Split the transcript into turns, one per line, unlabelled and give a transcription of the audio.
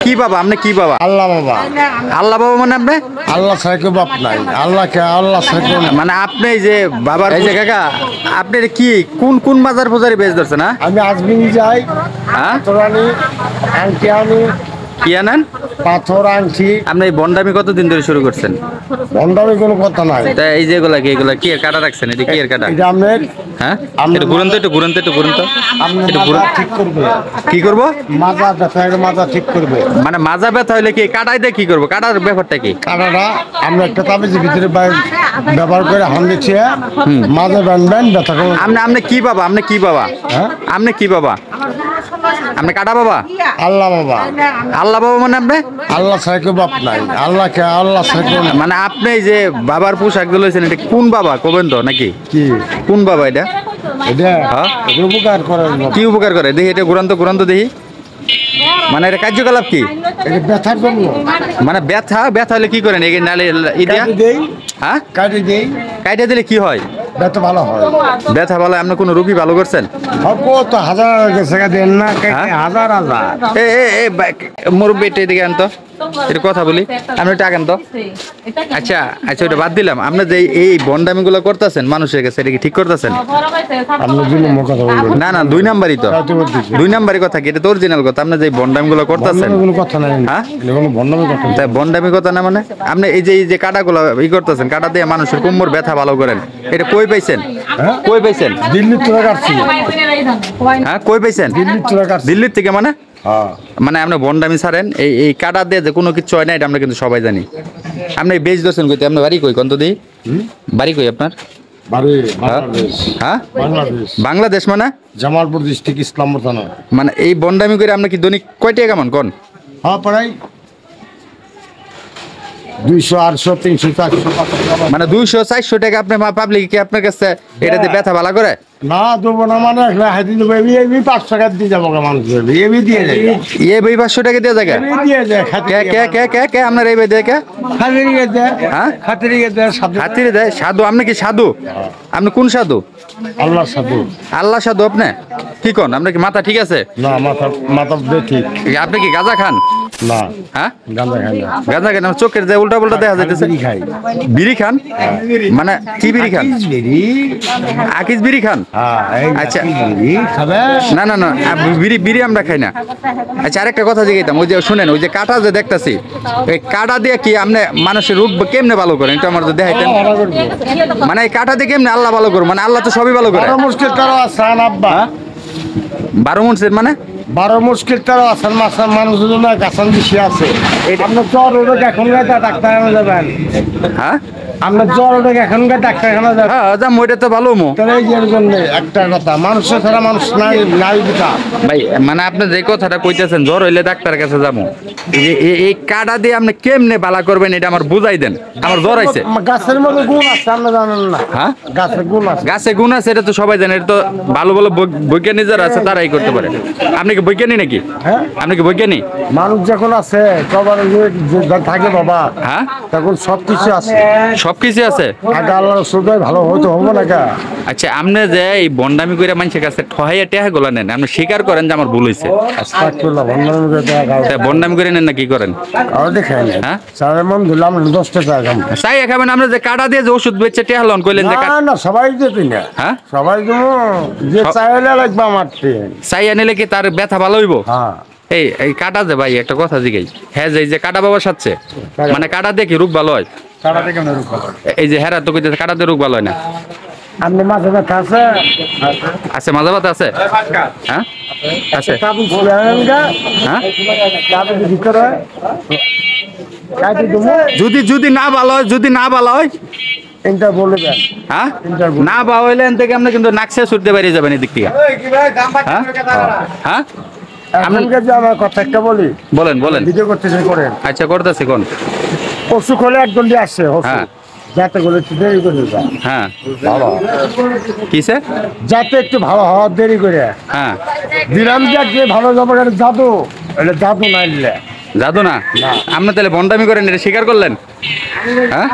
কি বাবা? আপনি কি বাবা?
আল্লাহ বাবা।
আল্লাহ বাবা মানে আপনি?
আল্লাহ ছাড়া বাপ নাই। আল্লাহকে আল্লাহ ছাড়া না।
মানে আপনি এই যে বাবার এই যে কাকা, আপনি এটা কি কোন কোন বাজার পূজারি বেচ ধরছেন? না
আমি আজমিরি যাই,
হ্যাঁ,
পাথর আনি, আংটি আনি,
কি আনেন?
পাথর আংটি।
আপনি এই বন্ডামি কতদিন ধরে শুরু করছেন?
বন্ধামি কোনো কথা নাই।
তা এই যে এগুলা কি এর কাটা রাখছেন? এটা কি এর কাটা?
এটা আপনার
হ্যাঁ, একটু ঘুরুন তো, একটু ঘুরুন তো, একটু ঘুরুন তো,
আপনার
একটু
মাথা
ঘুরুন।
ঠিক করবে।
কি করব?
মাজা ব্যথা হলে মাজা ঠিক করবে।
মানে মাজা ব্যথা হইলে কি কাটাই দিয়ে কি করব? কাটার ব্যাপারটা কি?
কাটাটা আমরা একটা তাবিজের ভিতরে ব্যবহার করে হান দিচ্ছি, মাজা বানবেন ব্যথা করবে।
আপনি কি বাবা? আপনি কি বাবা?
হ্যাঁ,
আপনি কি বাবা? আপনি কাটা বাবা?
আল্লাহ বাবা।
আল্লাহ বাবা মানে আপনি?
আল্লাহ ছাড়া বাপ নাই। আল্লাহকে আল্লাহ ছাড়া না।
মানে আপনি এই যে বাবার পোশাক দিয়েছেন, এটা কোন বাবা কবেন তো নাকি?
কি
কোন বাবা এটা?
এটা
হ্যাঁ?
উপকার করেন বাবা।
কি উপকার করে দেখি, এটা ঘুরান্ত দেখি। মানে এটা কার্যকলাপ কি?
এটা ব্যথার জন্য
মানে ব্যথা হলে কি করেন? এই নালে ইদিয়া,
কাটি দেই,
হ্যাঁ,
কাটি দেই,
কাইটা দিলে কি হয়?
ব্যথা ভালো হয়।
ব্যথা ভালো? আপনি কোনো রোগী ভালো করছেন?
কত হাজার গেছে দেন না,
হ্যাঁ?
হাজার হাজার।
মুরব্বী এদিকে আনতো, এটা কথা বলি, আপনি একটু আগান তো। আচ্ছা আচ্ছা, ওটা বাদ দিলাম। আপনি যে এই বন্ডামি গুলো করতেছেন মানুষের কাছে, এটা কি ঠিক করতেছেন?
আপনি দুই নম্বর কথা বলবেন।
না না, 2 নাম্বারই তো। 2 নাম্বারই কথা কি? এটা তো অরিজিনাল কথা। আপনি যে বন্ডামি গুলো করতেছেন,
কোনো কথা নাই।
হ্যাঁ,
এটা কোনো বন্ডামি কথা না।
তাই বন্ডামি কথা না? মানে আপনি এই যে কাটাগুলো করতেছেন, কাটা দিয়ে মানুষের কোমর ব্যথা ভালো করেন, এটা কই পাইছেন?
হ্যাঁ?
কই পাইছেন?
দিল্লির তোরা কাটছি।
হ্যাঁ, কই পাইছেন?
দিল্লির তোরা কাটছি।
দিল্লির থেকে? মানে
হ্যাঁ,
মানে আপনি বন্ডামি ছাড়েন, এই কাটা দিয়ে যে কোনো কিছু হয় না, এটা আমরা কিন্তু সবাই জানি। আপনি বেচ দর্শন করতে, আপনার বাড়ি কই কন্ত দিই? বাড়ি কই আপনার?
বাড়ি
হ্যাঁ?
বাংলাদেশ।
হ্যাঁ,
বাংলাদেশ,
বাংলাদেশ। মানে
জামালপুর ডিস্ট্রিক্ট, ইসলামপুর থানা।
মানে এই বন্ডামি করে আপনি কি দৈনিক কয় টাকা কামান কোন?
হ্যাঁ, প্রায় 200, 800, 300, 400, 500।
মানে 200-400 টাকা আপনি পাবলিক কি আপনার কাছে এটা দিয়ে ব্যথা ভালো করে?
না দেবো না, মানে হাতি দেবো। এমনি 5 টাকা দিয়ে যাবো মানুষ, এমনি দিয়ে যায়।
এ বই 500 টাকা দিয়ে জায়গা?
এমনি দিয়ে যায়। খাতি
কে আপনার এই বই দিয়ে কে?
খাতিরিয়ে দেয়।
হ্যাঁ,
খাতিরিয়ে দেয়। সাধু।
হাতিরে দেয়? সাধু? আপনি কি সাধু? আপনি কোন সাধু?
আল্লাহর সাধু।
আল্লাহ সাধু আপনি? কি কোন? আপনার কি মাথা ঠিক আছে?
না, মাথা মাথা দিয়ে ঠিক
আপনি কি গাঁজা খান?
না,
হ্যাঁ,
গাঁজা খাই না।
গাঁজা খান? আমার চোখের যে উল্টা পাল্টা দেখা যাইতেছে।
বিড়ি খাই।
বিড়ি খান? মানে কি বিড়ি খান?
বিড়ি।
আকিস বিড়ি খান?
হ্যাঁ, এই
আচ্ছা।
বিড়ি খাবে।
না না না, বিড়ি আমরা খাই না। আচ্ছা, আরেকটা কথা জিজ্ঞাসা, ওই যে শুনেন, ওই যে কাটা যে দেখতাছি, এই কাটা দিয়ে কি আপনি মানুষের রোগ কেমনে ভালো করেন? এটা আমার তো দেখাইতেন। মানে এই কাটা দিয়ে কেমনে আল্লাহ ভালো করবো? মানে আল্লাহ তো সবই ভালো করে।
12 মুশকিল তারও আসান আব্বা।
12 মুন্সের মানে?
12 মুশকিল তারও আসান মাসান মানুষের জন্য গাছান বেশি আছে। আপনার জ্বর ওটা এখন ডাক্তারখানা যাবেন।
হ্যাঁ,
আপনার জ্বর ওটা এখন ডাক্তারখানা যাবেন।
হ্যাঁ, যা ওইটা তো ভালো মো
তাহলে এই জন্য একটা কথা, মানুষের ছাড়া মানুষ নাই, নাই বিটা।
ভাই। মানে আপনি যে কথাটা কইতেছেন, জ্বর হইলে ডাক্তারের কাছে যাবো, এই কাটা দিয়ে আপনি কেমনে বালা করবেন এটা আমার বুঝাই দেন। আমার জ্বর আইছে।
গাছের মধ্যে গুণ আছে, আপনি জানেন না?
হ্যাঁ,
গাছের গুণ আছে।
গাছে গুণ আছে, এটা তো সবাই জানে। এটা তো ভালো ভালো বৈজ্ঞানিক যারা আছে তারাই করতে পারে। আপনি কি বৈজ্ঞানিক নাকি?
হ্যাঁ,
আপনি কি বৈজ্ঞানিক?
মানুষ যখন আছে সবার থাকে বাবা,
হ্যাঁ,
তখন সবকিছু আছে।
সবকিছু আছে।
আগে আল্লাহ সুদাই ভালো হয়তো হবো না কা।
আচ্ছা, আপনি যে এই বন্ডামি করে মানুষের কাছে ঠহাইয়া টেহা গোলা নেন, আপনি স্বীকার করেন যে আমার ভুল হয়েছে?
আস্তাগফিরুল্লাহ, বন্ধন করে দেয়া গাও।
তা বন্ডামি করে নেন না কি করেন?
আর দেখাই না।
হ্যাঁ,
সারা মন দিলাম 10 টাকা দাম।
চাই খাবেন? আমরা যে কাটা দিয়ে যে ওষুধ বেচে টেহা লন কইলেন যে
না না, সবাই যেতে না।
হ্যাঁ,
সবাই যে চাইলে লাগবে আমার ট্রেন।
চাই আনিলে কি তার ব্যথা ভালো হইব?
হ্যাঁ,
এই কাটা যে ভাই, একটা কথা জিগাই, হ্যাঁ, যে এই যে কাটা বাবার সাথে মানে কাটা দিয়ে কি রোগ ভালো হয়?
কাটা থেকে না রূপ ভালো।
এই যে হেরা তো কইতেছে কাটা দিয়ে রোগ ভালো হয় না।
আপনি মাঝে ব্যথা আছে?
আছে, মাজা ব্যথা আছে? হ্যাঁ, আছে।
কাবু বলে আনেন গা।
হ্যাঁ,
কাবু ভিতরে কাটি দেবো।
যদি না ভালো হয়, যদি না ভালো হয়,
এটা বলবেন।
হ্যাঁ, না ভালো হইলে এন থেকে আপনি কিন্তু নাকশে ছুটতে বেরিয়ে যাবেন এদিক থেকে। হ্যাঁ, হ্যাঁ,
আপনাকে যে আমার কথা একটা বলি,
বলেন বলেন।
ভিডিও করতেছেন করেন।
আচ্ছা, করতেছি কোন?
অসুখ হলে একজন দিয়ে আসছে,
হ্যাঁ,
যাতে করে একটু দেরি করে যায়।
হ্যাঁ,
ভালো
কিসে?
যাতে একটু ভালো হওয়ার দেরি করে
হ্যাঁ,
দিলাম যে ভালো যাবো। জাদু, এটা জাদু না নিলে
জাদু না? আপনি তাহলে বন্ডামি করেন, এটা স্বীকার করলেন? হ্যাঁ।